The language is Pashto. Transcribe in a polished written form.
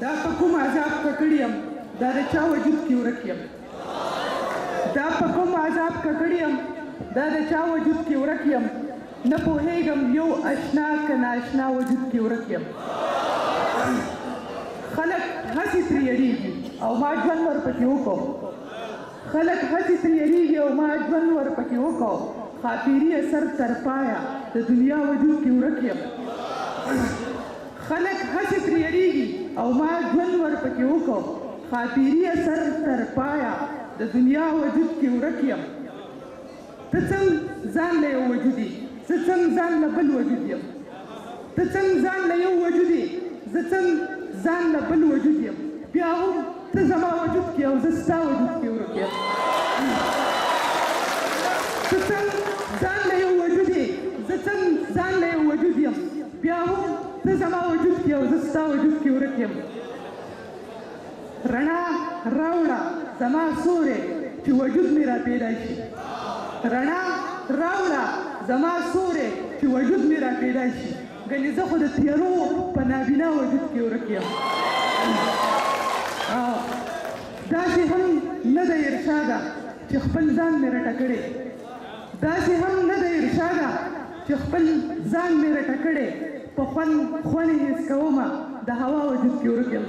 دا په کوم عذاب ککړ یم دا د چا وجود کې ورک یم دا په کوم عذاب ککړ یم دا د چا وجود کې ورک یم نه پوهېږم یو اشنا که ناشنا وجود کې ورک یم خلک هسې ترې یریږي او ما ژوند ورپکې وکړو خلک هسې ترې یریږي او ما ژوند ورپکې وکړو خاطري اثر تر پایه د دنیا وجود کې ورک یم خلک هسې ترې یریږي او ما ژوند ورپکې وکړو خاطري اثر تر پایه د دنیا وجود کې ورک یم ته څنګه ځان له یو وجود یې زه څنګه ځان له بل وجود یم ته څنګه ځان له یو وجود یې زه څنګه ځان له بل وجود یم بیا هم ته زما وجود کې او زه ستا وجود کې ورک یم ته څنګه ځان له یو وجود یې زه څنګه ځان له یو وجود یم بیا هم ته زما وجود کې او زه ستا وجود کې ورک یم رڼا راوړه زما سورې چې وجود مې را پیدا شي رڼا راوړه زما سورې چې وجود مې را پیدا شي ګنې زه خو د تیارو په نابینا وجود کې ورک یم داسې هم نه د ارشاده چې خپل ځان مې رټه کړی داسې هم نه د ارشاده چې خپل ځان مې رټه کړی په خوند خونې حس کومه د هوا وجود کې ورک یم